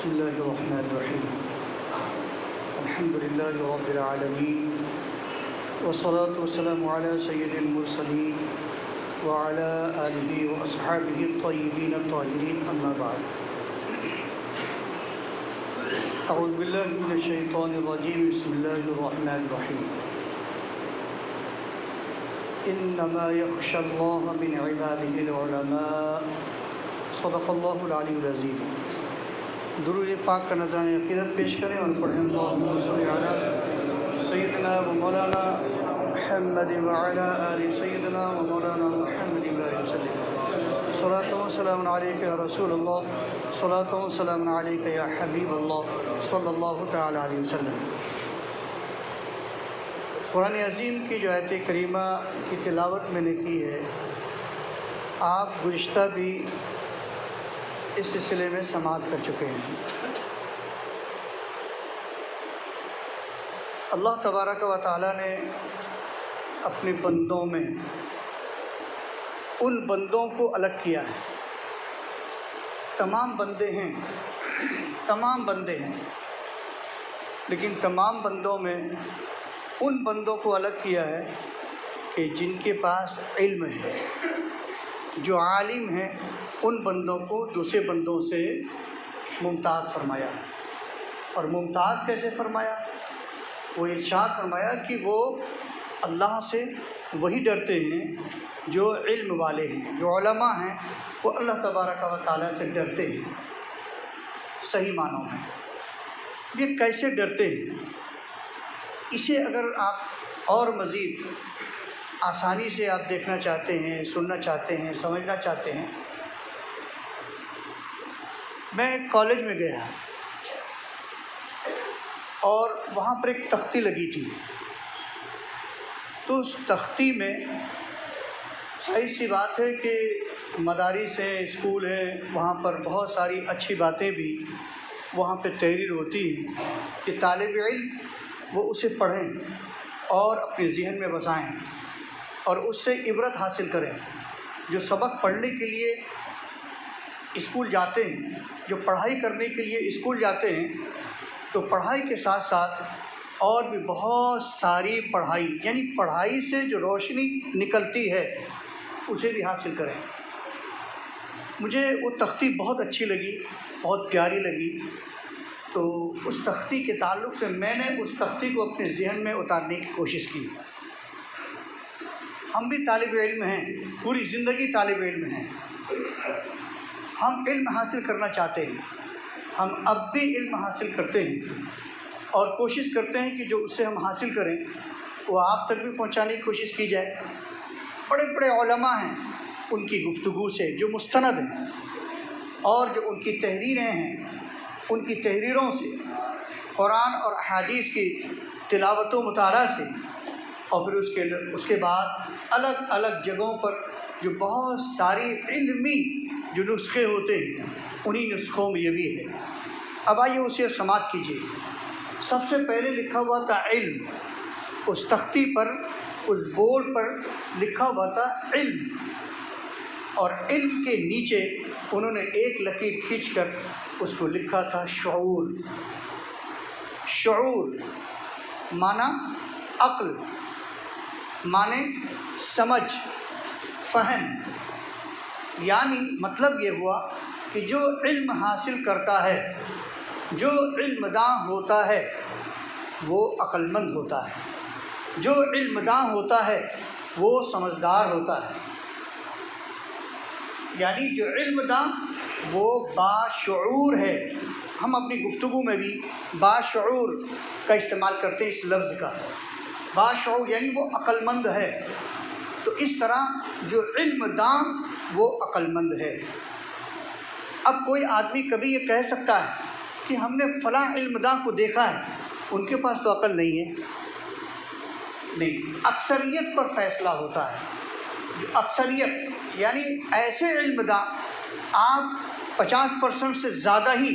بسم الله الرحمن الرحيم الحمد لله رب العالمين والصلاة والسلام على سيد المرسلين وعلى آله وأصحابه الطيبين الطاهرين أما بعد أعوذ بالله من الشيطان الرجيم بسم الله الرحمن الرحيم إنما يخشى الله من عباده العلماء صدق الله العلي العظيم۔ درود پاک کا نذرانہ عقیدت پیش کریں اور پڑھیں اللہم صلی علی سیدنا و مولانا محمد وعلی آل سیدنا و مولانا محمد وسلم۔ صلاۃ و سلام علیک یا رسول اللہ، صلاۃ و سلام علیک یا حبیب اللہ صلی اللہ تعالی علیہ وسلم۔ قرآن عظیم کی جو آیت کریمہ کی تلاوت میں نے کی ہے، آپ گزشتہ بھی اس سلسلے میں سماعت کر چکے ہیں۔ اللہ تبارک و تعالیٰ نے اپنے بندوں میں ان بندوں کو الگ کیا ہے۔ تمام بندے ہیں، لیکن تمام بندوں میں ان بندوں کو الگ کیا ہے کہ جن کے پاس علم ہے، جو عالم ہیں، ان بندوں کو دوسرے بندوں سے ممتاز فرمایا۔ اور ممتاز کیسے فرمایا؟ وہ ارشاد فرمایا کہ وہ اللہ سے وہی ڈرتے ہیں جو علم والے ہیں، جو علماء ہیں، وہ اللہ تبارک و تعالیٰ سے ڈرتے ہیں صحیح معنوں میں۔ یہ کیسے ڈرتے ہیں؟ اسے اگر آپ اور مزید آسانی سے آپ دیکھنا چاہتے ہیں، سننا چاہتے ہیں، سمجھنا چاہتے ہیں، میں ایک کالج میں گیا اور وہاں پر ایک تختی لگی تھی، تو اس تختی میں صحیح سی بات ہے کہ مدارس ہیں، اسکول ہیں، وہاں پر بہت ساری اچھی باتیں بھی وہاں پہ تحریر ہوتی ہیں کہ طالب علم وہ اسے پڑھیں اور اپنے ذہن میں بسائیں اور اس سے عبرت حاصل کریں۔ جو سبق پڑھنے کے لیے اسکول جاتے ہیں، جو پڑھائی کرنے کے لیے اسکول جاتے ہیں، تو پڑھائی کے ساتھ ساتھ اور بھی بہت ساری پڑھائی، یعنی پڑھائی سے جو روشنی نکلتی ہے اسے بھی حاصل کریں۔ مجھے وہ تختی بہت اچھی لگی، بہت پیاری لگی، تو اس تختی کے تعلق سے میں نے اس تختی کو اپنے ذہن میں اتارنے کی کوشش کی۔ ہم بھی طالب علم ہیں، پوری زندگی طالب علم ہیں، ہم علم حاصل کرنا چاہتے ہیں، ہم اب بھی علم حاصل کرتے ہیں اور کوشش کرتے ہیں کہ جو اس سے ہم حاصل کریں وہ آپ تک بھی پہنچانے کی کوشش کی جائے۔ بڑے بڑے علماء ہیں، ان کی گفتگو سے جو مستند ہیں اور جو ان کی تحریریں ہیں، ان کی تحریروں سے، قرآن اور احادیث کی تلاوت و مطالعہ سے، اور پھر اس کے بعد الگ الگ جگہوں پر جو بہت ساری علمی جو نسخے ہوتے ہیں، انہی نسخوں میں یہ بھی ہے۔ اب آئیے اسے سماعت کیجیے۔ سب سے پہلے لکھا ہوا تھا علم، اس تختی پر، اس بورڈ پر لکھا ہوا تھا علم، اور علم کے نیچے انہوں نے ایک لکیر کھینچ کر اس کو لکھا تھا شعور۔ شعور معنی عقل، معنی سمجھ، فہم، یعنی مطلب یہ ہوا کہ جو علم حاصل کرتا ہے، جو علم داں ہوتا ہے وہ عقل مند ہوتا ہے، جو علم داں ہوتا ہے وہ سمجھدار ہوتا ہے، یعنی جو علم داں وہ باشعور ہے۔ ہم اپنی گفتگو میں بھی باشعور کا استعمال کرتے ہیں، اس لفظ کا، باشعور یعنی وہ عقل مند ہے۔ تو اس طرح جو علم داں وہ عقل مند ہے۔ اب کوئی آدمی کبھی یہ کہہ سکتا ہے کہ ہم نے فلاں علم داں کو دیکھا ہے، ان کے پاس تو عقل نہیں ہے؟ نہیں، اکثریت پر فیصلہ ہوتا ہے۔ جو اکثریت یعنی ایسے علم داں، آپ 50% سے زیادہ ہی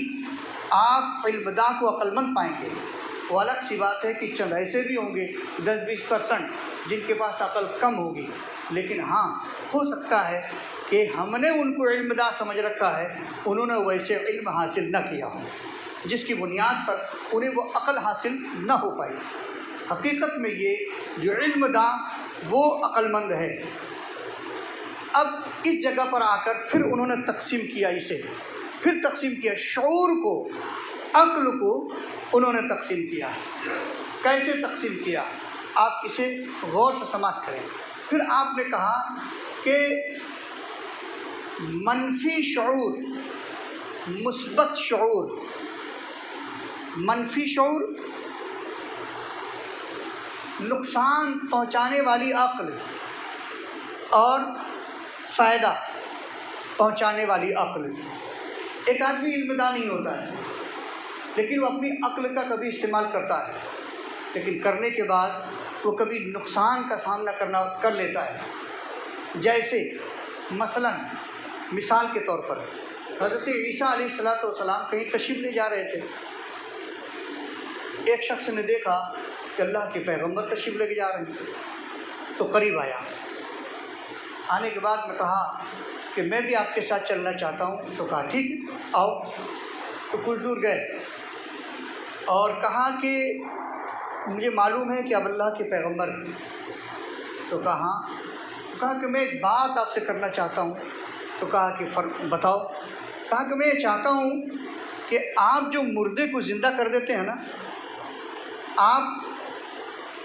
آپ علم داں کو عقل مند پائیں گے۔ وہ الگ سی بات ہے کہ چند ایسے بھی ہوں گے 10-20% جن کے پاس عقل کم ہوگی، لیکن ہاں ہو سکتا ہے کہ ہم نے ان کو علم داں سمجھ رکھا ہے، انہوں نے ویسے علم حاصل نہ کیا ہو۔ جس کی بنیاد پر انہیں وہ عقل حاصل نہ ہو پائی۔ حقیقت میں یہ جو علم داں وہ عقل مند ہے۔ اب اس جگہ پر آ کر پھر انہوں نے تقسیم کیا، اسے پھر تقسیم کیا، شعور کو، عقل کو انہوں نے تقسیم کیا۔ کیسے تقسیم کیا؟ آپ اسے غور سے سماعت کریں۔ پھر آپ نے کہا کہ منفی شعور، مثبت شعور، منفی شعور، نقصان پہنچانے والی عقل اور فائدہ پہنچانے والی عقل۔ ایک آدمی علم داں نہیں ہوتا ہے لیکن وہ اپنی عقل کا کبھی استعمال کرتا ہے، لیکن کرنے کے بعد وہ کبھی نقصان کا سامنا کر لیتا ہے۔ جیسے مثال کے طور پر حضرت عیسیٰ علیہ السلام کہیں تشریف لے جا رہے تھے۔ ایک شخص نے دیکھا کہ اللہ کے پیغمبر تشریف لے کے جا رہے ہیں، تو قریب آیا۔ آنے کے بعد میں کہا کہ میں بھی آپ کے ساتھ چلنا چاہتا ہوں، تو کہا ٹھیک ہے آؤ۔ تو کچھ دور گئے اور کہا کہ مجھے معلوم ہے کہ اب اللہ کے پیغمبر ہیں۔ تو کہا کہ میں ایک بات آپ سے کرنا چاہتا ہوں۔ تو کہا کہ بتاؤ۔ کہا کہ میں یہ چاہتا ہوں کہ آپ جو مردے کو زندہ کر دیتے ہیں نا، آپ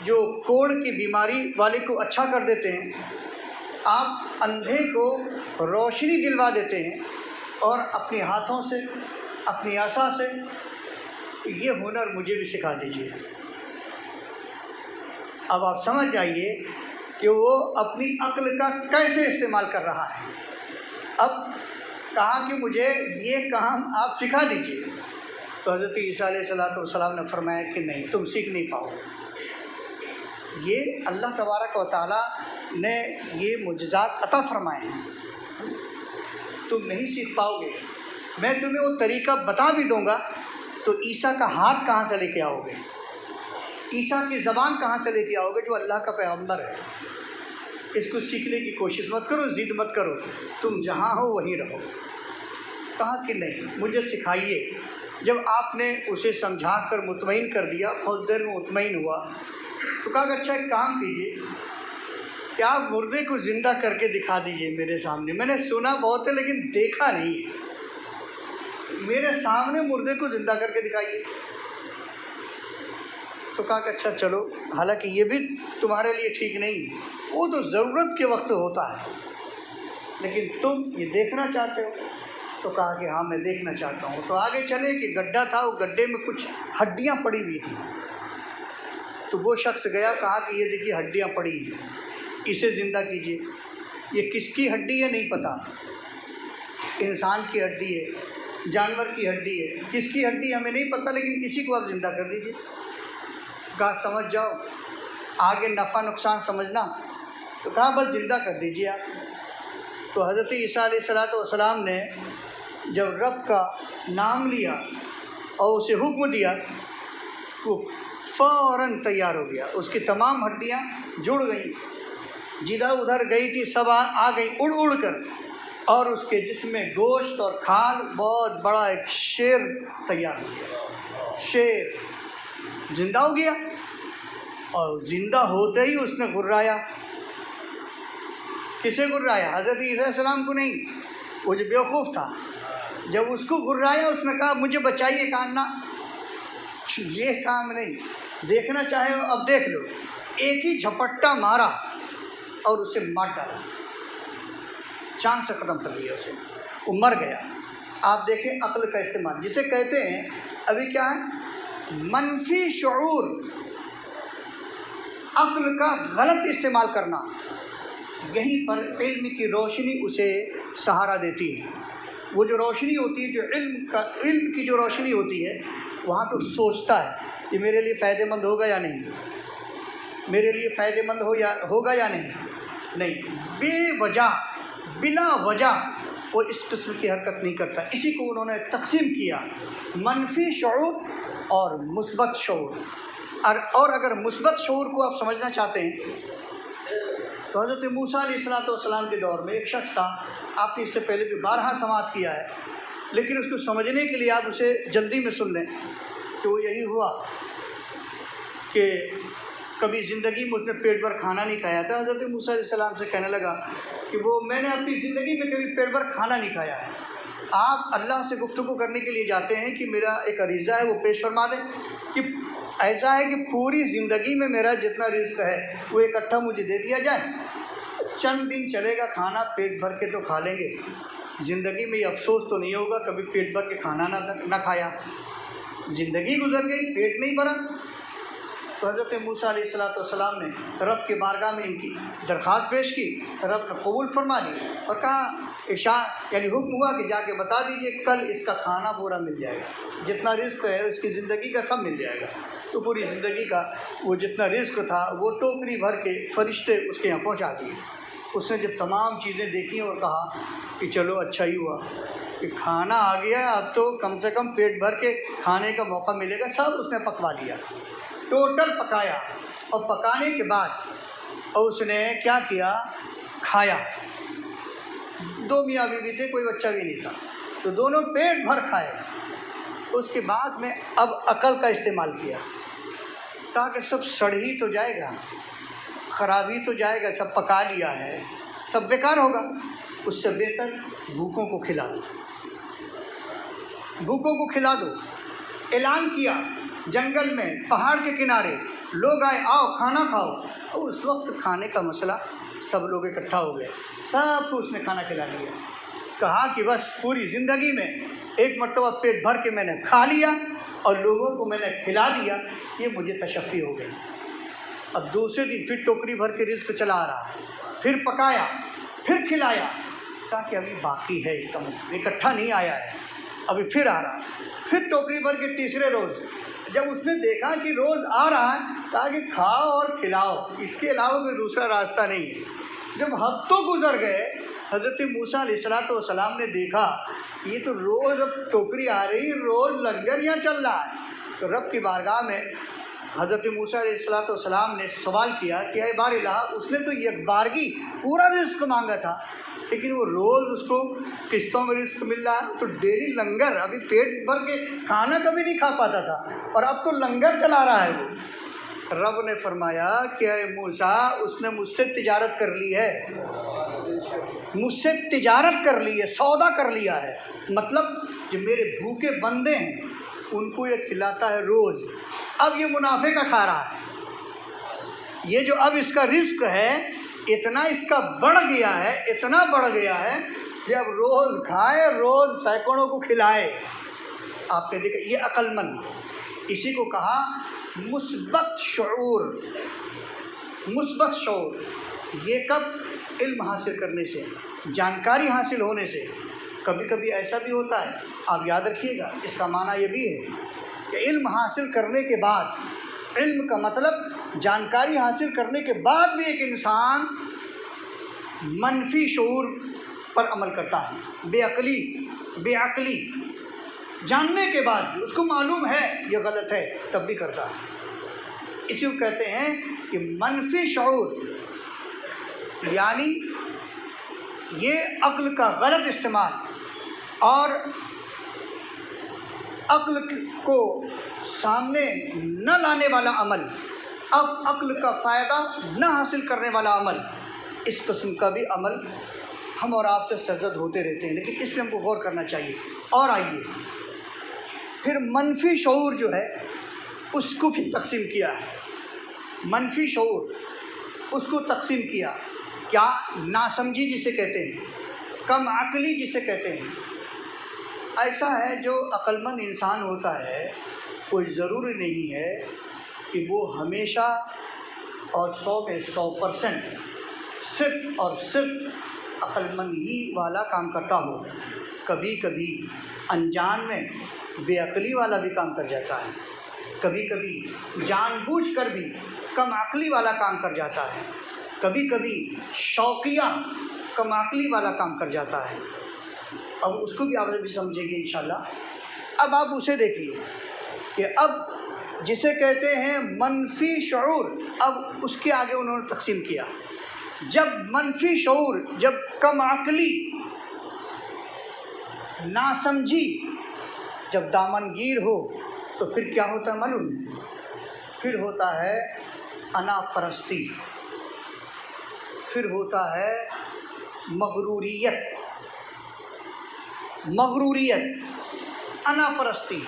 جو کوڑ کی بیماری والے کو اچھا کر دیتے ہیں، آپ اندھے کو روشنی دلوا دیتے ہیں، اور اپنے ہاتھوں سے، اپنی عصا سے، یہ ہنر مجھے بھی سکھا دیجیے۔ اب آپ سمجھ جائیے کہ وہ اپنی عقل کا کیسے استعمال کر رہا ہے۔ اب کہا کہ مجھے یہ کام آپ سکھا دیجیے۔ تو حضرت عیسیٰ علیہ السلام نے فرمایا کہ نہیں، تم سیکھ نہیں پاؤ۔ یہ اللہ تبارک و تعالیٰ نے یہ معجزات عطا فرمائے ہیں، تم نہیں سیکھ پاؤ گے۔ میں تمہیں وہ طریقہ بتا بھی دوں گا تو عیسیٰ کا ہاتھ کہاں سے لے کے آؤ گے، عیسیٰ کی زبان کہاں سے لے کے آؤ گے جو اللہ کا پیغمبر ہے۔ اس کو سیکھنے کی کوشش مت کرو، ضد مت کرو، تم جہاں ہو وہیں رہو۔ کہا کہ نہیں، مجھے سکھائیے۔ جب آپ نے اسے سمجھا کر مطمئن کر دیا، بہت دیر میں مطمئن ہوا، تو کہا کہ اچھا ایک کام کیجیے کہ آپ مردے کو زندہ کر کے دکھا دیجیے میرے سامنے۔ میں نے سنا بہت ہے لیکن دیکھا نہیں ہے، میرے سامنے مردے کو زندہ کر کے دکھائیے۔ تو کہا کہ اچھا چلو، حالانکہ یہ بھی تمہارے لیے ٹھیک نہیں، وہ تو ضرورت کے وقت ہوتا ہے، لیکن تم یہ دیکھنا چاہتے ہو۔ تو کہا کہ ہاں میں دیکھنا چاہتا ہوں۔ تو آگے چلے کہ گڈھا تھا، وہ گڈھے میں کچھ ہڈیاں پڑی ہوئی تھیں۔ تو وہ شخص گیا، کہا کہ یہ دیکھیے ہڈیاں پڑی ہیں، اسے زندہ کیجیے۔ یہ کس کی ہڈی ہے نہیں پتہ، انسان کی ہڈی ہے، جانور کی ہڈی ہے، کس کی ہڈی ہمیں نہیں پتہ، لیکن اسی کو آپ زندہ کر دیجیے۔ کہا سمجھ جاؤ، آگے نفع نقصان سمجھنا۔ تو کہا بس زندہ کر دیجیے آپ۔ تو حضرت عیسیٰ علیہ السلام نے جب رب کا نام لیا اور اسے حکم دیا، وہ فوراً تیار ہو گیا، اس کی تمام ہڈیاں جڑ گئیں، جدھر ادھر گئی تھی سب آ گئی اڑ اڑ کر، اور اس کے جسم میں گوشت اور کھال، بہت بڑا ایک شیر تیار ہو گیا۔ شیر زندہ ہو گیا، اور زندہ ہوتے ہی اس نے غرایا۔ کسے غرایا؟ حضرت عیسیٰ علیہ السلام کو نہیں، وہ جو بیوقوف تھا، جب اس کو غرایا اس نے کہا مجھے بچائیے، کہا نہ یہ کام نہیں، دیکھنا چاہے اب دیکھ لو۔ ایک ہی جھپٹا مارا اور اسے مار ڈالا، چاند سے ختم کر دیا اسے، وہ مر گیا۔ آپ دیکھیں عقل کا استعمال جسے کہتے ہیں، ابھی کیا ہے، منفی شعور، عقل کا غلط استعمال کرنا۔ یہیں پر علم کی روشنی اسے سہارا دیتی ہے۔ وہ جو روشنی ہوتی ہے، جو علم کی جو روشنی ہوتی ہے، وہاں پہ سوچتا ہے کہ میرے لیے فائدہ مند ہوگا یا نہیں، میرے لیے فائدہ مند ہوگا یا نہیں، بے وجہ، بلا وجہ وہ اس قسم کی حرکت نہیں کرتا۔ اسی کو انہوں نے تقسیم کیا، منفی شعور اور مثبت شعور۔ اور اگر مثبت شعور کو آپ سمجھنا چاہتے ہیں تو حضرت موسیٰ علیہ السلام کے دور میں ایک شخص تھا، آپ نے اس سے پہلے بھی بارہا سماعت کیا ہے، لیکن اس کو سمجھنے کے لیے آپ اسے جلدی میں سن لیں کہ وہ یہی ہوا کہ کبھی زندگی میں اس نے پیٹ بھر کھانا نہیں کھایا تھا۔ حضرت موسیٰ علیہ السلام سے کہنے لگا کہ وہ میں نے اپنی زندگی میں کبھی پیٹ بھر کھانا نہیں کھایا ہے۔ آپ اللہ سے گفتگو کرنے کے لیے جاتے ہیں کہ میرا ایک عریضہ ہے وہ پیش فرما دیں کہ ایسا ہے کہ پوری زندگی میں میرا جتنا رزق ہے وہ اکٹھا مجھے دے دیا جائے، چند دن چلے گا کھانا پیٹ بھر کے تو کھا لیں گے، زندگی میں یہ افسوس تو نہیں ہوگا کبھی پیٹ بھر کے کھانا نہ کھایا۔ زندگی گزر گئی، پیٹ نہیں بھرا۔ تو حضرت موسیٰ علیہ السلام نے رب کے بارگاہ میں ان کی درخواست پیش کی، رب نے قبول فرما لی اور کہا یعنی حکم ہوا کہ جا کے بتا دیجئے کل اس کا کھانا پورا مل جائے گا، جتنا رزق ہے اس کی زندگی کا سب مل جائے گا۔ تو پوری زندگی کا وہ جتنا رزق تھا وہ ٹوکری بھر کے فرشتے اس کے یہاں پہنچا دیے۔ اس نے جب تمام چیزیں دیکھیں اور کہا کہ چلو اچھا ہی ہوا کہ کھانا آ گیا، اب تو کم سے کم پیٹ بھر کے کھانے کا موقع ملے گا، سب اس نے پکوا لیا، ٹوٹل پکایا، اور پکانے کے بعد اس نے کیا کیا، کھایا۔ دو میاں بیوی تھے، کوئی بچہ بھی نہیں تھا، تو دونوں پیٹ بھر کھائے۔ اس کے بعد میں اب عقل کا استعمال کیا، کہا کہ سب سڑ ہی تو جائے گا، خراب ہی تو جائے گا، سب پکا لیا ہے، سب بیکار ہوگا، اس سے بہتر بھوکوں کو کھلا دو، بھوکوں کو کھلا دو۔ اعلان کیا جنگل میں، پہاڑ کے کنارے، لوگ آئے، آؤ کھانا کھاؤ۔ اور اس وقت کھانے کا مسئلہ، سب لوگ اکٹھا ہو گئے، سب کو اس نے کھانا کھلا دیا۔ کہا کہ بس پوری زندگی میں ایک مرتبہ پیٹ بھر کے میں نے کھا لیا اور لوگوں کو میں نے کھلا دیا، یہ مجھے تشفی ہو گئی۔ اب دوسرے دن پھر ٹوکری بھر کے رزق چلا آ رہا ہے، پھر پکایا، پھر کھلایا۔ کہا کہ ابھی باقی ہے، اس کا مطلب اکٹھا نہیں آیا ہے، ابھی پھر آ رہا۔ پھر ٹوکری بھر کے تیسرے روز جب اس نے دیکھا کہ روز آ رہا ہے، کہا کہ کھاؤ اور کھلاؤ، اس کے علاوہ کوئی دوسرا راستہ نہیں ہے۔ جب ہفتوں گزر گئے، حضرت موسیٰ علیہ السلام نے دیکھا یہ تو روز اب ٹوکری آ رہی، روز لنگر یہاں چل رہا ہے۔ تو رب کی بارگاہ میں حضرت موسیٰ علیہ السلام نے سوال کیا کہ اے بار الہ، اس نے تو یک بارگی پورا رزق مانگا تھا، لیکن وہ روز اس کو قسطوں میں رزق مل رہا ہے، تو ڈیلی لنگر، ابھی پیٹ بھر کے کھانا کبھی نہیں کھا پاتا تھا اور اب تو لنگر چلا رہا ہے وہ۔ رب نے فرمایا کہ اے موسیٰ، اس نے مجھ سے تجارت کر لی ہے، مجھ سے تجارت کر لی ہے، سودا کر لیا ہے۔ مطلب جو میرے بھوکے بندے ہیں ان کو یہ کھلاتا ہے روز، اب یہ منافع کا کھا رہا ہے۔ یہ جو اب اس کا رزق ہے اتنا اس کا بڑھ گیا ہے، اتنا بڑھ گیا ہے کہ اب روز کھائے، روز سینکڑوں کو کھلائے۔ آپ نے دیکھا یہ عقل مند، اسی کو کہا مثبت شعور۔ مثبت شعور یہ کب؟ علم حاصل کرنے سے، جانکاری حاصل ہونے سے۔ کبھی کبھی ایسا بھی ہوتا ہے، آپ یاد رکھیے گا، اس کا معنی یہ بھی ہے کہ علم حاصل کرنے کے بعد، علم کا مطلب جانکاری حاصل کرنے کے بعد بھی ایک انسان منفی شعور پر عمل کرتا ہے، بے عقلی جاننے کے بعد بھی اس کو معلوم ہے یہ غلط ہے تب بھی کرتا ہے۔ اسی کو کہتے ہیں کہ منفی شعور، یعنی یہ عقل کا غلط استعمال اور عقل کو سامنے نہ لانے والا عمل، اب عقل کا فائدہ نہ حاصل کرنے والا عمل، اس قسم کا بھی عمل ہم اور آپ سے سرزد ہوتے رہتے ہیں، لیکن اس پہ ہم کو غور کرنا چاہیے۔ اور آئیے پھر منفی شعور جو ہے اس کو بھی تقسیم کیا ہے۔ منفی شعور اس کو تقسیم کیا، کیا؟ ناسمجھی جسے کہتے ہیں، کم عقلی جسے کہتے ہیں۔ ایسا ہے جو عقل مند انسان ہوتا ہے، کوئی ضروری نہیں ہے کہ وہ ہمیشہ اور 100 میں 100% صرف اور صرف عقل مند ہی والا کام کرتا ہو۔ کبھی کبھی انجان میں بے عقلی والا بھی کام کر جاتا ہے، کبھی کبھی جان بوجھ کر بھی کم عقلی والا کام کر جاتا ہے، کبھی کبھی شوقیہ کم عقلی والا کام کر جاتا ہے۔ اب اس کو بھی آپ بھی سمجھیں گے انشاءاللہ۔ اب آپ اسے دیکھیے کہ اب جسے کہتے ہیں منفی شعور، اب اس کے آگے انہوں نے تقسیم کیا۔ جب منفی شعور، جب کم عقلی ناسمجھی جب دامنگیر ہو تو پھر کیا ہوتا ہے معلوم ہے؟ پھر ہوتا ہے انا پرستی، پھر ہوتا ہے مغروریت، انا پرستی۔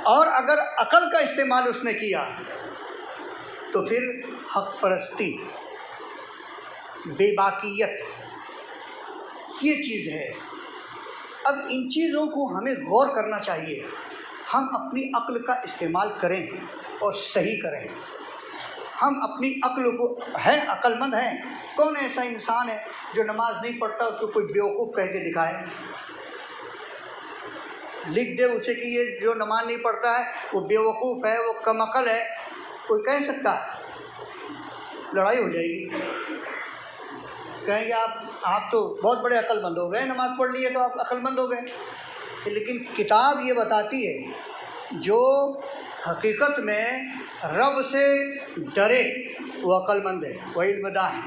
اور اگر عقل کا استعمال اس نے کیا تو پھر حق پرستی، بے باکیت، یہ چیز ہے۔ اب ان چیزوں کو ہمیں غور کرنا چاہیے، ہم اپنی عقل کا استعمال کریں اور صحیح کریں۔ ہم اپنی عقل کو عقل مند ہیں۔ کون ایسا انسان ہے جو نماز نہیں پڑھتا اس کو کوئی بیوقوف کہہ کے دکھائے؟ لکھ دے اسے کہ یہ جو نماز نہیں پڑھتا ہے وہ بیوقوف ہے، وہ کم عقل ہے، کوئی کہہ سکتا ہے؟ لڑائی ہو جائے گی، کہیں گے آپ تو بہت بڑے عقل مند ہو گئے، نماز پڑھ لی ہے تو آپ عقل مند ہو گئے۔ لیکن کتاب یہ بتاتی ہے جو حقیقت میں رب سے ڈرے وہ عقل مند ہے، وہ علم داں ہے۔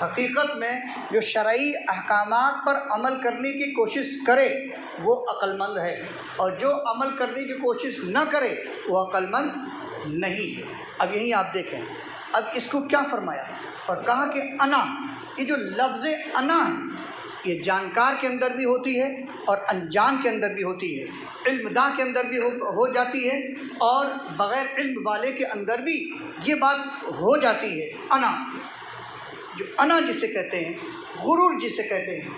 حقیقت میں جو شرعی احکامات پر عمل کرنے کی کوشش کرے وہ عقل مند ہے، اور جو عمل کرنے کی کوشش نہ کرے وہ عقل مند نہیں ہے۔ اب یہیں آپ دیکھیں، اب اس کو کیا فرمایا اور کہا کہ انا، یہ جو لفظ انا ہے یہ جانکار کے اندر بھی ہوتی ہے اور انجان کے اندر بھی ہوتی ہے، علم داں کے اندر بھی ہو جاتی ہے، اور بغیر علم والے کے اندر بھی یہ بات ہو جاتی ہے۔ انا، جو انا جسے کہتے ہیں، غرور جسے کہتے ہیں۔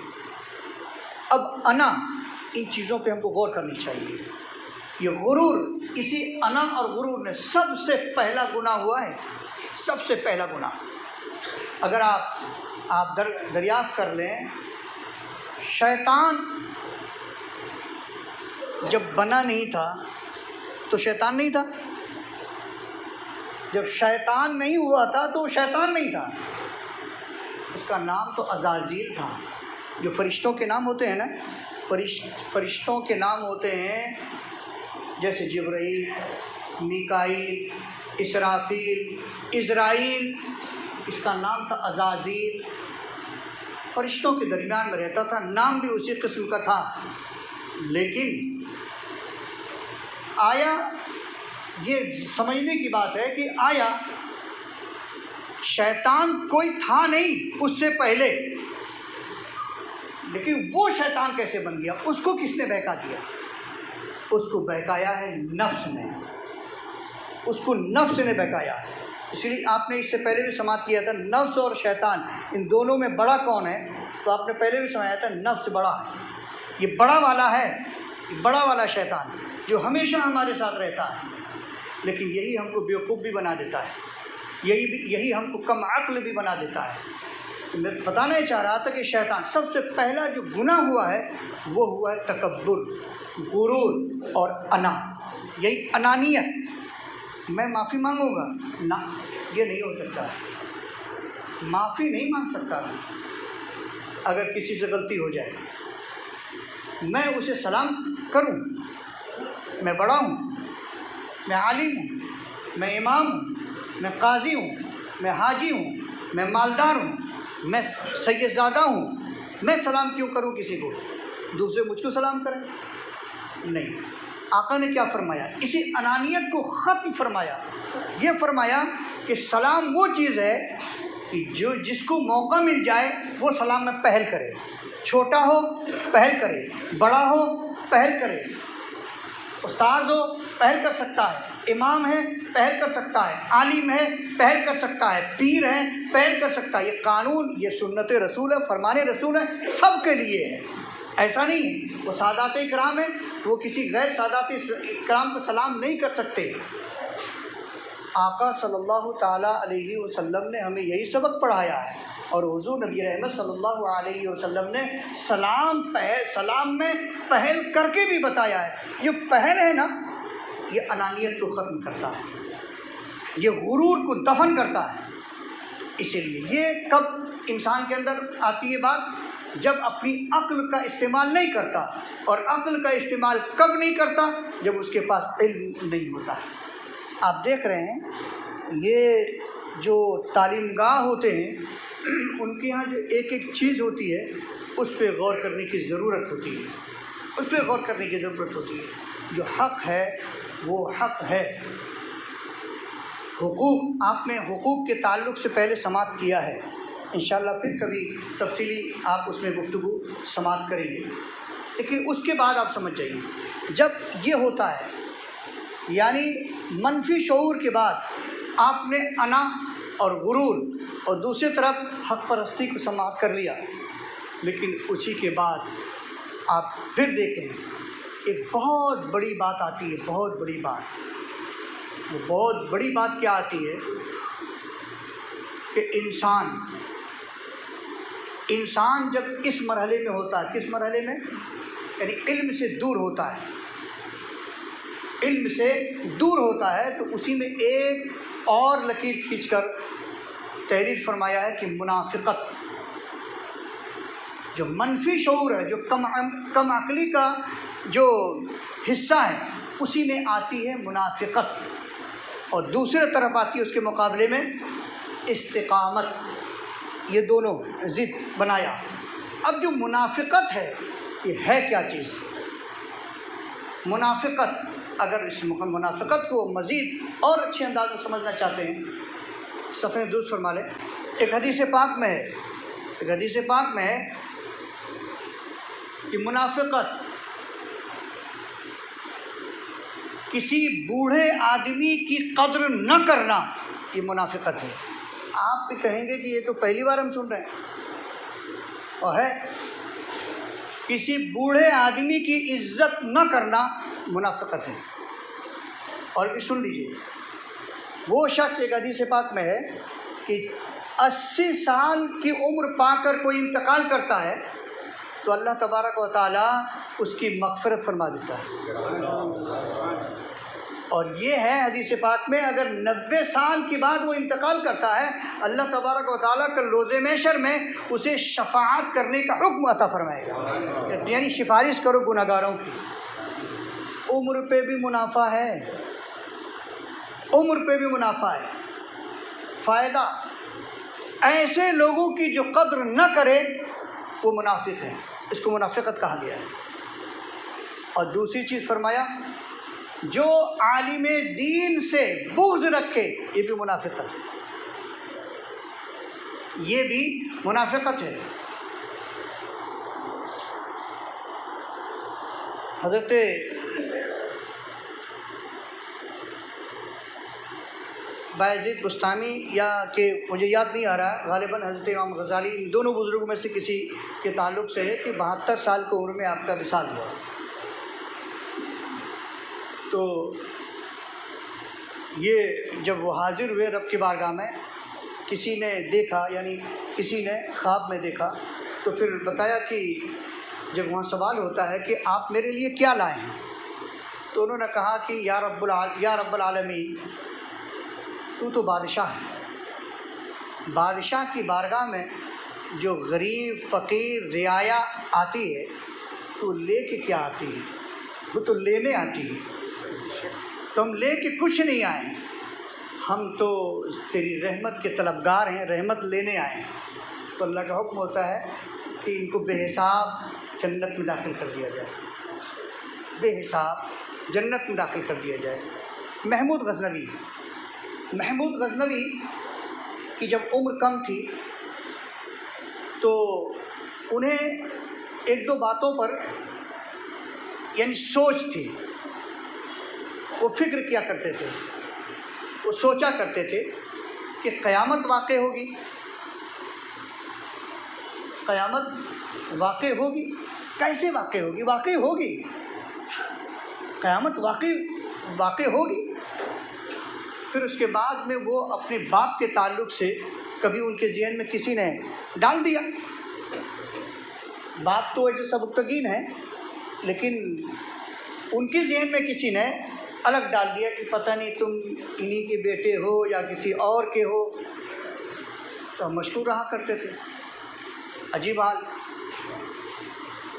اب انا، ان چیزوں پہ ہم کو غور کرنی چاہیے۔ یہ غرور، اسی انا اور غرور نے سب سے پہلا گناہ ہوا ہے، سب سے پہلا گناہ۔ اگر آپ دریافت کر لیں، شیطان جب بنا نہیں تھا تو شیطان نہیں تھا، جب شیطان نہیں ہوا تھا تو وہ شیطان نہیں تھا، اس کا نام تو عزازیل تھا۔ جو فرشتوں کے نام ہوتے ہیں نا، فرشتوں کے نام ہوتے ہیں جیسے جبرائیل، میکائیل، اسرافیل، عزرائیل، اس کا نام تھا عزازیل۔ فرشتوں کے درمیان میں رہتا تھا، نام بھی اسی قسم کا تھا۔ لیکن آیا، یہ سمجھنے کی بات ہے کہ آیا شیطان کوئی تھا نہیں اس سے پہلے، لیکن وہ شیطان کیسے بن گیا؟ اس کو کس نے بہکا دیا؟ اس کو بہکایا ہے نفس نے، اس کو نفس نے بہکایا۔ اس لیے آپ نے اس سے پہلے بھی سماعت کیا تھا، نفس اور شیطان ان دونوں میں بڑا کون ہے؟ تو آپ نے پہلے بھی سمجھایا تھا نفس بڑا ہے، یہ بڑا والا ہے، یہ بڑا والا شیطان جو ہمیشہ ہمارے ساتھ رہتا ہے، لیکن یہی ہم کو بیوقوف بھی بنا دیتا ہے، یہی ہم کو کم عقل بھی بنا دیتا ہے۔ میں بتانا ہی چاہ رہا تھا کہ شیطان سب سے پہلا جو گناہ ہوا ہے وہ ہوا ہے تکبر، غرور اور انا، یہی انانیت۔ میں معافی مانگوں گا نہ، یہ نہیں ہو سکتا، معافی نہیں مانگ سکتا میں۔ اگر کسی سے غلطی ہو جائے میں اسے سلام کروں، میں بڑا ہوں، میں عالم ہوں، میں امام ہوں، میں قاضی ہوں، میں حاجی ہوں، میں مالدار ہوں، میں سید زادہ ہوں، میں سلام کیوں کروں کسی کو؟ دوسرے مجھ کو سلام کریں؟ نہیں۔ آقا نے کیا فرمایا؟ اسی انانیت کو ختم فرمایا، یہ فرمایا کہ سلام وہ چیز ہے کہ جس کو موقع مل جائے وہ سلام میں پہل کرے، چھوٹا ہو پہل کرے، بڑا ہو پہل کرے، استاذ ہو پہل کر سکتا ہے، امام ہے پہل کر سکتا ہے، عالم ہے پہل کر سکتا ہے، پیر ہے پہل کر سکتا ہے۔ یہ قانون، یہ سنت رسول ہے، فرمان رسول ہے، سب کے لیے ہے، ایسا نہیں ہے۔ وہ سادات اکرام ہے تو وہ کسی غیر سادات اکرام کو سلام نہیں کر سکتے۔ آقا صلی اللہ تعالیٰ علیہ وسلم نے ہمیں یہی سبق پڑھایا ہے، اور حضور نبی رحمت صلی اللہ علیہ وسلم نے سلام میں پہل کر کے بھی بتایا ہے۔ یہ پہل ہے نا، یہ انانیت کو ختم کرتا ہے، یہ غرور کو دفن کرتا ہے۔ اسی لیے یہ کب انسان کے اندر آتی ہے بات؟ جب اپنی عقل کا استعمال نہیں کرتا، اور عقل کا استعمال کب نہیں کرتا؟ جب اس کے پاس علم نہیں ہوتا ہے۔ آپ دیکھ رہے ہیں یہ جو تعلیم گاہ ہوتے ہیں ان کے یہاں جو ایک ایک چیز ہوتی ہے اس پہ غور کرنے کی ضرورت ہوتی ہے۔ اس پہ غور کرنے کی ضرورت ہوتی ہے۔ جو حق ہے وہ حق ہے۔ حقوق، آپ نے حقوق کے تعلق سے پہلے سماعت کیا ہے، انشاءاللہ پھر کبھی تفصیلی آپ اس میں گفتگو سماعت کریں گے، لیکن اس کے بعد آپ سمجھ جائیے جب یہ ہوتا ہے، یعنی منفی شعور کے بعد آپ نے انا اور غرور اور دوسری طرف حق پرستی کو سماعت کر لیا، لیکن اسی کے بعد آپ پھر دیکھیں ایک بہت بڑی بات آتی ہے، بہت بڑی بات۔ وہ بہت بڑی بات کیا آتی ہے کہ انسان جب اس مرحلے میں ہوتا ہے، کس مرحلے میں؟ یعنی علم سے دور ہوتا ہے، علم سے دور ہوتا ہے، تو اسی میں ایک اور لکیر کھینچ کر تحریر فرمایا ہے کہ منافقت، جو منفی شعور ہے، جو کم عقلی کا جو حصہ ہے، اسی میں آتی ہے منافقت، اور دوسرے طرف آتی ہے اس کے مقابلے میں استقامت۔ یہ دونوں ضد بنایا۔ اب جو منافقت ہے، یہ ہے کیا چیز؟ منافقت، اگر اس منافقت کو مزید اور اچھے انداز میں سمجھنا چاہتے ہیں، صفحہ درست فرما لیں۔ ایک حدیث پاک میں ہے کہ منافقت کسی بوڑھے آدمی کی قدر نہ کرنا، یہ منافقت ہے۔ آپ بھی کہیں گے کہ یہ تو پہلی بار ہم سن رہے ہیں، اور ہے کسی بوڑھے آدمی کی عزت نہ کرنا منافقت ہے۔ اور بھی سن لیجیے، وہ شخص، ایک حدیث پاک میں ہے کہ 80 سال کی عمر پا کر کوئی انتقال کرتا ہے تو اللہ تبارک و تعالیٰ اس کی مغفرت فرما دیتا ہے۔ اور یہ ہے حدیث پاک میں، اگر 90 سال کے بعد وہ انتقال کرتا ہے، اللہ تبارک و تعالیٰ کل روز محشر میں اسے شفاعت کرنے کا حکم عطا فرمائے گا، یعنی سفارش کرو گناہگاروں کی۔ عمر پہ بھی منافع ہے، عمر پہ بھی منافع ہے، فائدہ۔ ایسے لوگوں کی جو قدر نہ کرے وہ منافق ہے، اس کو منافقت کہا گیا ہے۔ اور دوسری چیز فرمایا، جو عالم دین سے بغض رکھے، یہ بھی منافقت ہے، یہ بھی منافقت ہے۔ حضرت بایزید بستامی، یا کہ مجھے یاد نہیں آ رہا، غالباً حضرت امام غزالی، ان دونوں بزرگوں میں سے کسی کے تعلق سے ہے کہ 72 سال کی عمر میں آپ کا وصال ہوا۔ تو یہ جب وہ حاضر ہوئے رب کی بارگاہ میں، کسی نے دیکھا، یعنی کسی نے خواب میں دیکھا، تو پھر بتایا کہ جب وہاں سوال ہوتا ہے کہ آپ میرے لیے کیا لائے ہیں، تو انہوں نے کہا کہ یا رب العالمین، تو بادشاہ ہے، بادشاہ کی بارگاہ میں جو غریب فقیر رعایا آتی ہے تو لے کے کیا آتی ہے؟ وہ تو لینے آتی ہے، تو ہم لے کے کچھ نہیں آئے، ہم تو تیری رحمت کے طلبگار ہیں، رحمت لینے آئے ہیں۔ تو اللہ کا حکم ہوتا ہے کہ ان کو بے حساب جنت میں داخل کر دیا جائے، بے حساب جنت میں داخل کر دیا جائے۔ محمود غزنوی کی جب عمر کم تھی تو انہیں ایک دو باتوں پر یعنی سوچ تھی، وہ فکر کیا کرتے تھے، وہ سوچا کرتے تھے کہ قیامت واقع ہوگی، قیامت واقع ہوگی، کیسے واقع ہوگی؟ واقع ہوگی، قیامت واقع ہوگی۔ پھر اس کے بعد میں وہ اپنے باپ کے تعلق سے کبھی ان کے ذہن میں کسی نے ڈال دیا، باپ تو ایسے سبکتگین ہیں، لیکن ان کے ذہن میں کسی نے الگ ڈال دیا کہ پتہ نہیں تم انہی کے بیٹے ہو یا کسی اور کے ہو، تو ہم مشکور رہا کرتے تھے۔ عجیب حال۔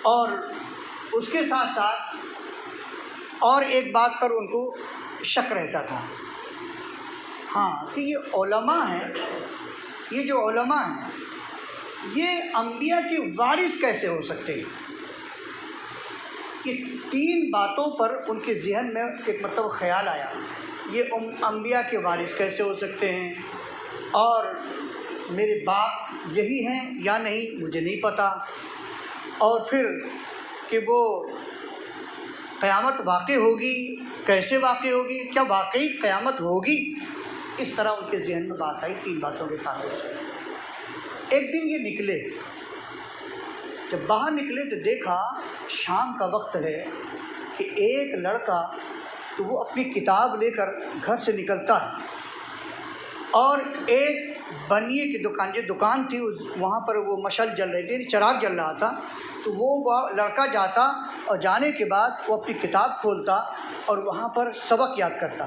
اور اس کے ساتھ ساتھ اور ایک بات پر ان کو شک رہتا تھا، ہاں، کہ یہ علماء ہیں، یہ جو علماء ہیں یہ انبیاء کے وارث کیسے ہو سکتے ہیں؟ یہ 3 باتوں پر ان کے ذہن میں ایک مرتبہ خیال آیا، یہ انبیاء کے وارث کیسے ہو سکتے ہیں، اور میرے باپ یہی ہیں یا نہیں مجھے نہیں پتہ، اور پھر کہ وہ قیامت واقع ہوگی، کیسے واقع ہوگی، کیا واقعی قیامت ہوگی؟ اس طرح ان کے ذہن میں بات آئی 3 باتوں کے تعلق سے۔ ایک دن یہ نکلے، جب باہر نکلے تو دیکھا شام کا وقت ہے کہ ایک لڑکا تو وہ اپنی کتاب لے کر گھر سے نکلتا ہے، اور ایک بنیے کی دکان، جو دکان تھی وہاں پر وہ مشعل جل رہی تھی، چراغ جل رہا تھا، تو وہ لڑکا جاتا اور جانے کے بعد وہ اپنی کتاب کھولتا اور وہاں پر سبق یاد کرتا،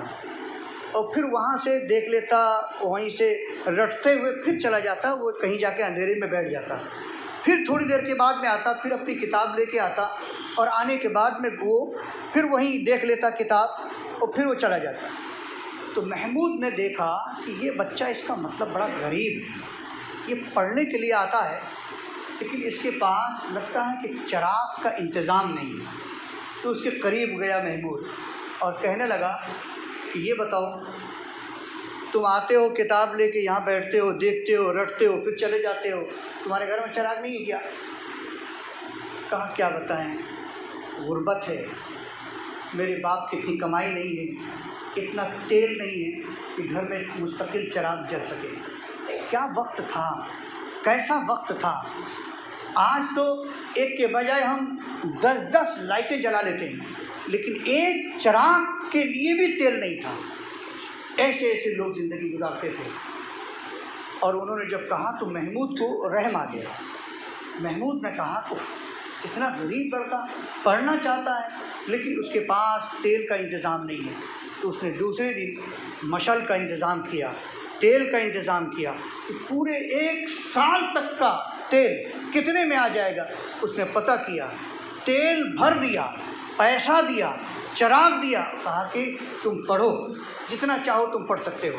اور پھر وہاں سے دیکھ لیتا، وہیں سے رٹتے ہوئے پھر چلا جاتا، وہ کہیں جا کے اندھیرے میں بیٹھ جاتا، پھر تھوڑی دیر کے بعد میں آتا، پھر اپنی کتاب لے کے آتا، اور آنے کے بعد میں وہ پھر وہیں دیکھ لیتا کتاب، اور پھر وہ چلا جاتا۔ تو محمود نے دیکھا کہ یہ بچہ، اس کا مطلب بڑا غریب ہے، یہ پڑھنے کے لیے آتا ہے لیکن اس کے پاس لگتا ہے کہ چراغ کا انتظام نہیں ہے۔ تو اس کے قریب گیا محمود اور کہنے لگا کہ یہ بتاؤ، تم آتے ہو کتاب لے کے یہاں بیٹھتے ہو، دیکھتے ہو، رٹتے ہو، پھر چلے جاتے ہو، تمہارے گھر میں چراغ نہیں ہے کیا؟ کہا کیا بتائیں، غربت ہے، میرے باپ کی اتنی کمائی نہیں ہے، اتنا تیل نہیں ہے کہ گھر میں مستقل چراغ جل سکے۔ کیا وقت تھا، کیسا وقت تھا! آج تو ایک کے بجائے ہم 10 لائٹیں جلا لیتے ہیں، لیکن ایک چراغ کے لیے بھی تیل نہیں تھا۔ ایسے ایسے لوگ زندگی گزارتے تھے۔ اور انہوں نے جب کہا تو محمود کو رحم آ گیا۔ محمود نے کہا اف، اتنا غریب لڑکا پڑھنا چاہتا ہے لیکن اس کے پاس تیل کا انتظام نہیں ہے۔ تو اس نے دوسرے دن مشعل کا انتظام کیا، تیل کا انتظام کیا، کہ پورے 1 سال تک کا تیل کتنے میں آ جائے گا اس نے پتہ کیا، تیل بھر دیا، پیسہ دیا، چراغ دیا، کہا کہ تم پڑھو، جتنا چاہو تم پڑھ سکتے ہو،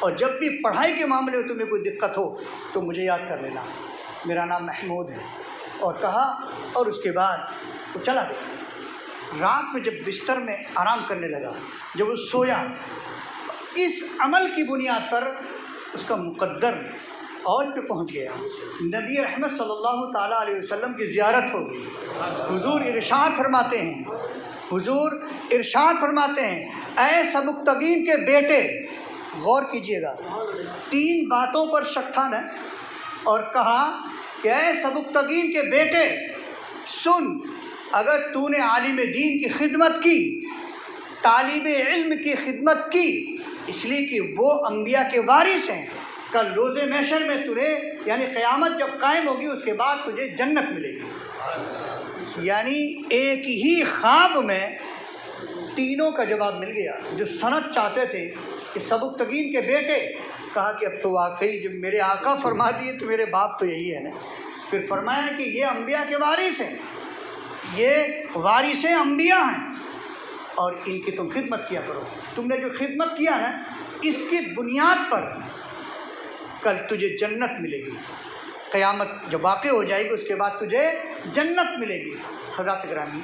اور جب بھی پڑھائی کے معاملے میں تمہیں کوئی دقت ہو تو مجھے یاد کر لینا، میرا نام محمود ہے۔ اور کہا، اور اس کے بعد وہ چلا گیا۔ رات میں جب بستر میں آرام کرنے لگا، جب وہ سویا، اس عمل کی بنیاد پر اس کا مقدر عہد پہ پہنچ گیا۔ نبی رحمت صلی اللہ تعالیٰ علیہ وسلم کی زیارت ہو گئی۔ حضور ارشاد فرماتے ہیں، اے سبکتگین کے بیٹے، غور کیجئے گا، 3 باتوں پر شک تھا نا، اور کہا کہ اے سبکتگین کے بیٹے سن، اگر تو نے عالم دین کی خدمت کی، طالب علم کی خدمت کی، اس لیے کہ وہ انبیاء کے وارث ہیں، کل روز محشر میں تجھے، یعنی قیامت جب قائم ہوگی اس کے بعد تجھے جنت ملے گی۔ یعنی ایک ہی خواب میں تینوں کا جواب مل گیا۔ جو سند چاہتے تھے کہ سبکتگین کے بیٹے، کہا کہ اب تو واقعی جب میرے آقا فرما دیے تو میرے باپ تو یہی ہے نا۔ پھر فرمایا کہ یہ انبیاء کے وارث ہیں، یہ وارث انبیاء ہیں، اور ان کی تم خدمت کیا کرو۔ تم نے جو خدمت کیا ہے اس کی بنیاد پر کل تجھے جنت ملے گی، قیامت جب واقع ہو جائے گی اس کے بعد تجھے جنت ملے گی۔ حضرات گرامی،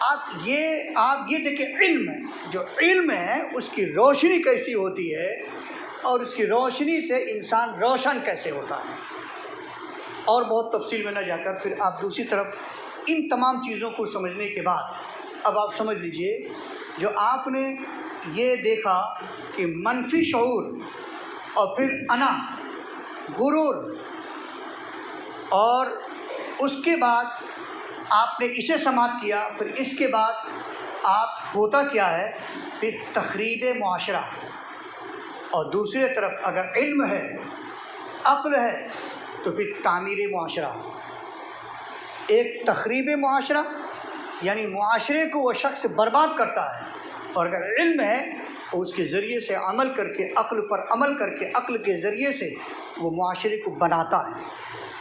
آپ یہ دیکھیں، علم ہے، جو علم ہے اس کی روشنی کیسی ہوتی ہے، اور اس کی روشنی سے انسان روشن کیسے ہوتا ہے۔ اور بہت تفصیل میں نہ جا کر پھر آپ دوسری طرف ان تمام چیزوں کو سمجھنے کے بعد اب آپ سمجھ لیجئے، جو آپ نے یہ دیکھا کہ منفی شعور، اور پھر انا، غرور، اور اس کے بعد آپ نے اسے سماعت کیا، پھر اس کے بعد آپ ہوتا کیا ہے، پھر تخریب معاشرہ، اور دوسری طرف اگر علم ہے، عقل ہے، تو پھر تعمیر معاشرہ۔ ایک تخریب معاشرہ یعنی معاشرے کو وہ شخص برباد کرتا ہے، اور اگر علم ہے تو اس کے ذریعے سے عمل کر کے، عقل پر عمل کر کے، عقل کے ذریعے سے وہ معاشرے کو بناتا ہے۔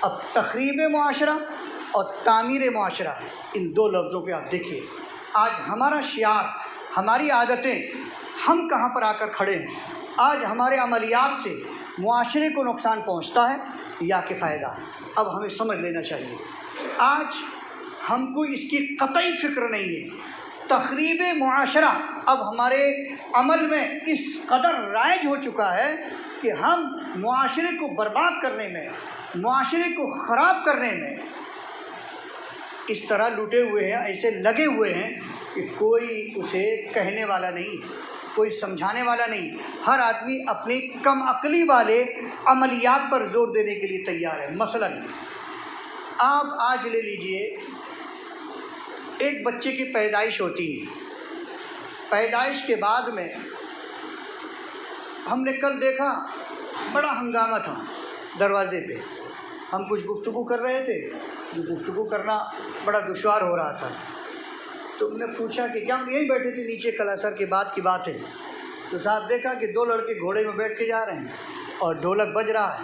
اب تخریب معاشرہ اور تعمیر معاشرہ، ان 2 لفظوں پہ آپ دیکھیے، آج ہمارا شعار، ہماری عادتیں، ہم کہاں پر آ کر کھڑے ہیں۔ آج ہمارے عملیات سے معاشرے کو نقصان پہنچتا ہے یا کہ فائدہ؟ اب ہمیں سمجھ لینا چاہیے۔ آج ہم کو اس کی قطعی فکر نہیں ہے۔ تخریب معاشرہ اب ہمارے عمل میں اس قدر رائج ہو چکا ہے کہ ہم معاشرے کو برباد کرنے میں، معاشرے کو خراب کرنے میں اس طرح لٹے ہوئے ہیں، ایسے لگے ہوئے ہیں کہ کوئی اسے کہنے والا نہیں، کوئی سمجھانے والا نہیں۔ ہر آدمی اپنی کم عقلی والے عملیات پر زور دینے کے لیے تیار ہے۔ مثلا آپ آج لے لیجئے، ایک بچے کی پیدائش ہوتی ہے، پیدائش کے بعد میں ہم نے کل دیکھا بڑا ہنگامہ تھا دروازے پہ، ہم کچھ گفتگو کر رہے تھے، گفتگو کرنا بڑا دشوار ہو رہا تھا، تو ہم نے پوچھا کہ کیا، ہم یہیں بیٹھے تھے نیچے، کل عصر کے بعد کی بات ہے، تو صاحب دیکھا کہ 2 لڑکے گھوڑے میں بیٹھ کے جا رہے ہیں اور ڈھولک بج رہا ہے۔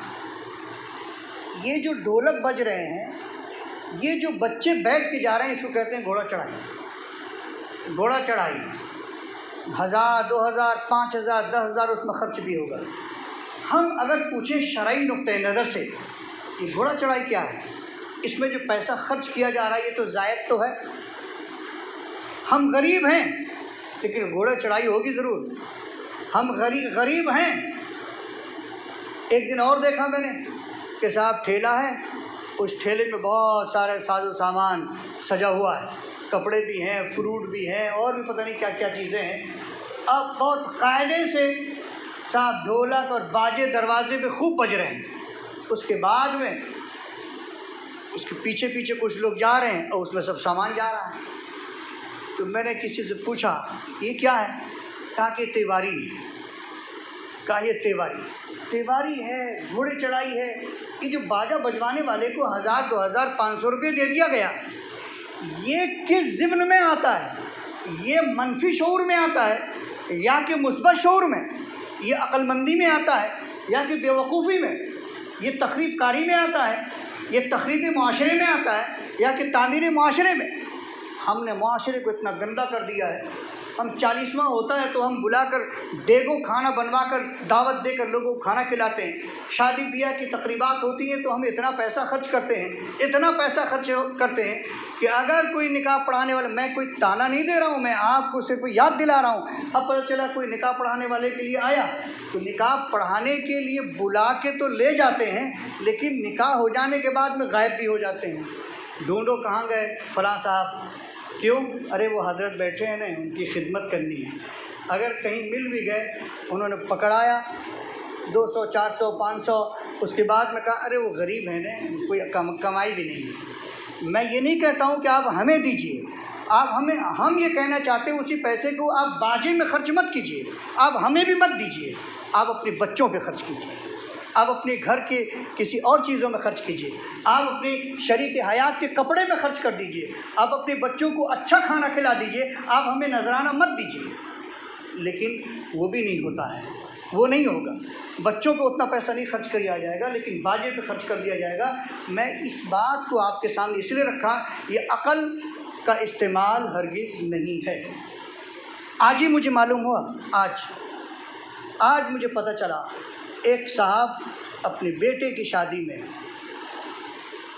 یہ جو ڈھولک بج رہے ہیں، یہ جو بچے بیٹھ کے جا رہے ہیں، اس کو کہتے ہیں گھوڑا چڑھائی۔ گھوڑا چڑھائی 1000 2000 5000 10,000 اس میں خرچ بھی ہوگا۔ ہم اگر پوچھیں شرعی نقطۂ نظر سے کہ گھوڑا چڑھائی کیا ہے، اس میں جو پیسہ خرچ کیا جا رہا ہے یہ تو زائد تو ہے، ہم غریب ہیں لیکن گھوڑا چڑھائی ہوگی ضرور، ہم غریب ہیں۔ ایک دن اور دیکھا میں نے کہ صاحب ٹھیلا ہے، اس ٹھیلے میں بہت سارے ساز و سامان سجا ہوا ہے، کپڑے بھی ہیں، فروٹ بھی ہیں، اور بھی پتہ نہیں کیا کیا چیزیں ہیں۔ اب بہت قاعدے سے صاحب ڈھولک اور باجے دروازے پہ خوب بج رہے ہیں، اس کے بعد میں اس کے پیچھے پیچھے کچھ لوگ جا رہے ہیں اور اس میں سب سامان جا رہا ہے۔ تو میں نے کسی سے پوچھا یہ کیا ہے، کہا کہ تیواری ہے۔ کہا یہ تیواری ہے، گھوڑے چڑھائی ہے۔ یہ جو باجا بجوانے والے کو 1000 2000 500 روپے دے دیا گیا، یہ کس ضمن میں آتا ہے؟ یہ منفی شعور میں آتا ہے یا کہ مثبت شعور میں؟ یہ عقل مندی میں آتا ہے یا کہ بیوقوفی میں؟ یہ تخریب کاری میں آتا ہے، یہ تخریب معاشرے میں آتا ہے یا کہ تعمیر معاشرے میں؟ ہم نے معاشرے کو اتنا گندا کر دیا ہے، ہم 40واں ہوتا ہے تو ہم بلا کر دیگوں کھانا بنوا کر دعوت دے کر لوگوں کو کھانا کھلاتے ہیں، شادی بیاہ کی تقریبات ہوتی ہیں تو ہم اتنا پیسہ خرچ کرتے ہیں کہ اگر کوئی نکاح پڑھانے والا، میں کوئی تانا نہیں دے رہا ہوں، میں آپ کو صرف یاد دلا رہا ہوں، اب پتہ چلا کوئی نکاح پڑھانے والے کے لیے آیا تو نکاح پڑھانے کے لیے بلا کے تو لے جاتے ہیں، لیکن نکاح ہو جانے کے بعد میں غائب بھی ہو جاتے ہیں۔ ڈھونڈو کہاں گئے فلاں صاحب، کیوں؟ ارے وہ حضرت بیٹھے ہیں نا، ان کی خدمت کرنی ہے۔ اگر کہیں مل بھی گئے، انہوں نے پکڑایا 200 400 500، اس کے بعد میں کہا ارے وہ غریب ہیں نا، کوئی کمائی بھی نہیں ہے۔ میں یہ نہیں کہتا ہوں کہ آپ ہمیں دیجئے، ہم یہ کہنا چاہتے ہیں اسی پیسے کو آپ باجے میں خرچ مت کیجئے، آپ ہمیں بھی مت دیجئے، آپ اپنے بچوں پہ خرچ کیجئے، آپ اپنے گھر کے کسی اور چیزوں میں خرچ کیجئے، آپ اپنے شریک حیات کے کپڑے میں خرچ کر دیجئے، آپ اپنے بچوں کو اچھا کھانا کھلا دیجئے، آپ ہمیں نذرانہ مت دیجئے۔ لیکن وہ بھی نہیں ہوتا ہے، وہ نہیں ہوگا، بچوں پہ اتنا پیسہ نہیں خرچ کیا جائے گا لیکن باجے پہ خرچ کر دیا جائے گا۔ میں اس بات کو آپ کے سامنے اس لیے رکھا، یہ عقل کا استعمال ہرگز نہیں ہے۔ آج ہی مجھے معلوم ہوا، آج مجھے پتہ چلا، ایک صاحب اپنے بیٹے کی شادی میں،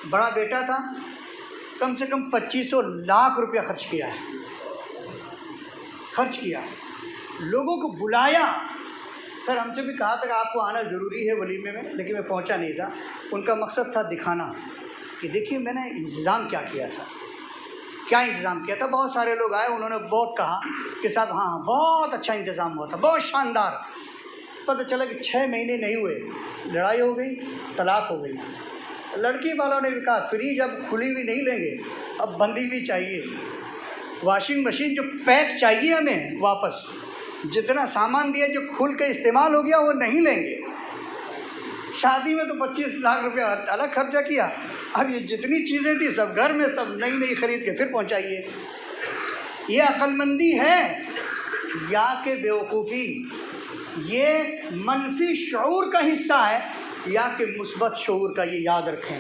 بڑا بیٹا تھا، کم سے کم 2500 لاکھ روپیہ خرچ کیا، لوگوں کو بلایا۔ سر ہم سے بھی کہا تھا کہ آپ کو آنا ضروری ہے ولیمے میں، لیکن میں پہنچا نہیں تھا۔ ان کا مقصد تھا دکھانا کہ دیکھیے میں نے انتظام کیا انتظام کیا تھا۔ بہت سارے لوگ آئے، انہوں نے بہت کہا کہ صاحب ہاں بہت اچھا انتظام ہوا تھا، بہت شاندار۔ پتہ چلا کہ 6 مہینے نہیں ہوئے، لڑائی ہو گئی، طلاق ہو گئی۔ لڑکی والوں نے بھی کہا فریج اب کھلی ہوئی نہیں لیں گے، اب بندی بھی چاہیے، واشنگ مشین جو پیک چاہیے ہمیں واپس، جتنا سامان دیا جو کھل کے استعمال ہو گیا وہ نہیں لیں گے۔ شادی میں تو 25 لاکھ روپیہ الگ خرچہ کیا، اب یہ جتنی چیزیں تھیں سب گھر میں سب نئی خرید کے پھر پہنچائیے۔ یہ عقل مندی ہے یا کہ بیوقوفی؟ یہ منفی شعور کا حصہ ہے یا کہ مثبت شعور کا؟ یہ یاد رکھیں۔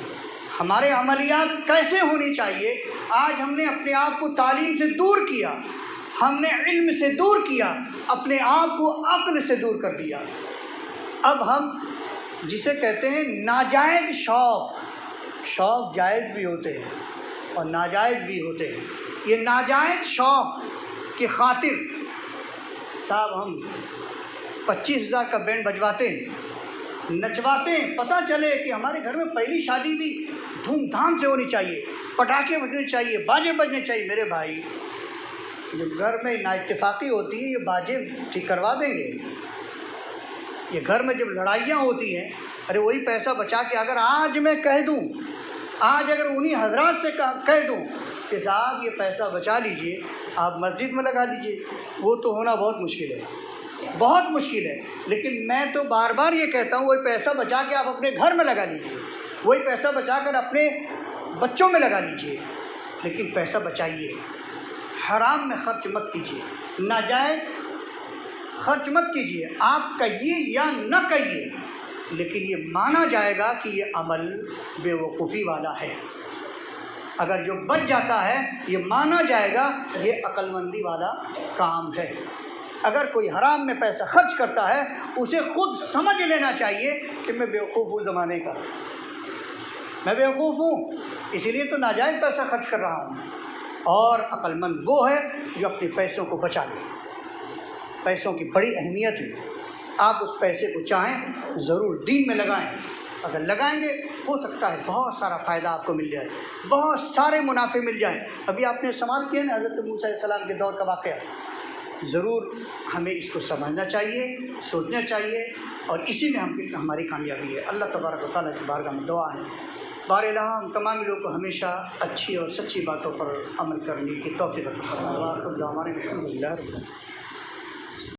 ہمارے عملیات کیسے ہونی چاہیے؟ آج ہم نے اپنے آپ کو تعلیم سے دور کیا، ہم نے علم سے دور کیا، اپنے آپ کو عقل سے دور کر دیا۔ اب ہم جسے کہتے ہیں ناجائز شوق جائز بھی ہوتے ہیں، اور ناجائز بھی ہوتے ہیں۔ یہ ناجائز شوق کی خاطر صاحب ہم 25,000 کا بینڈ بجواتے ہیں، نچواتے ہیں، پتہ چلے کہ ہمارے گھر میں پہلی شادی بھی دھوم دھام سے ہونی چاہیے، پٹاخے بجنے چاہیے، باجے بجنے چاہیے۔ میرے بھائی، جب گھر میں نا اتفاقی ہوتی ہے، یہ باجے ٹھیک کروا دیں گے؟ یہ گھر میں جب لڑائیاں ہوتی ہیں، ارے وہی پیسہ بچا کے اگر آج میں کہہ دوں، آج اگر انہی حضرات سے کہہ دوں کہ صاحب یہ پیسہ بچا لیجئے، آپ مسجد میں لگا لیجئے، وہ تو ہونا بہت مشکل ہے، بہت مشکل ہے۔ لیکن میں تو بار بار یہ کہتا ہوں، وہی پیسہ بچا کے آپ اپنے گھر میں لگا لیجئے، وہی پیسہ بچا کر اپنے بچوں میں لگا لیجئے، لیکن پیسہ بچائیے، حرام میں خرچ مت کیجیے، ناجائز خرچ مت کیجیے۔ آپ کہیے یا نہ کہیے، لیکن یہ مانا جائے گا کہ یہ عمل بے وقوفی والا ہے۔ اگر جو بچ جاتا ہے، یہ مانا جائے گا یہ عقل مندی والا کام ہے۔ اگر کوئی حرام میں پیسہ خرچ کرتا ہے، اسے خود سمجھ لینا چاہیے کہ میں بیوقوف ہوں زمانے کا، میں بیوقوف ہوں، اسی لیے تو ناجائز پیسہ خرچ کر رہا ہوں۔ اور عقل مند وہ ہے جو اپنے پیسوں کو بچا لے۔ پیسوں کی بڑی اہمیت ہے، آپ اس پیسے کو چاہیں ضرور دین میں لگائیں، اگر لگائیں گے ہو سکتا ہے بہت سارا فائدہ آپ کو مل جائے، بہت سارے منافع مل جائیں۔ ابھی آپ نے سوال کیا نا حضرت موسیٰ علیہ السلام کے دور کا واقعہ، ضرور ہمیں اس کو سمجھنا چاہیے، سوچنا چاہیے، اور اسی میں ہماری کامیابی ہے۔ اللہ تبارک و تعالیٰ کی بارگاہ میں دعا ہے، بار الہ ہم تمام لوگوں کو ہمیشہ اچھی اور سچی باتوں پر عمل کرنے کی توفیق عطا فرمائے۔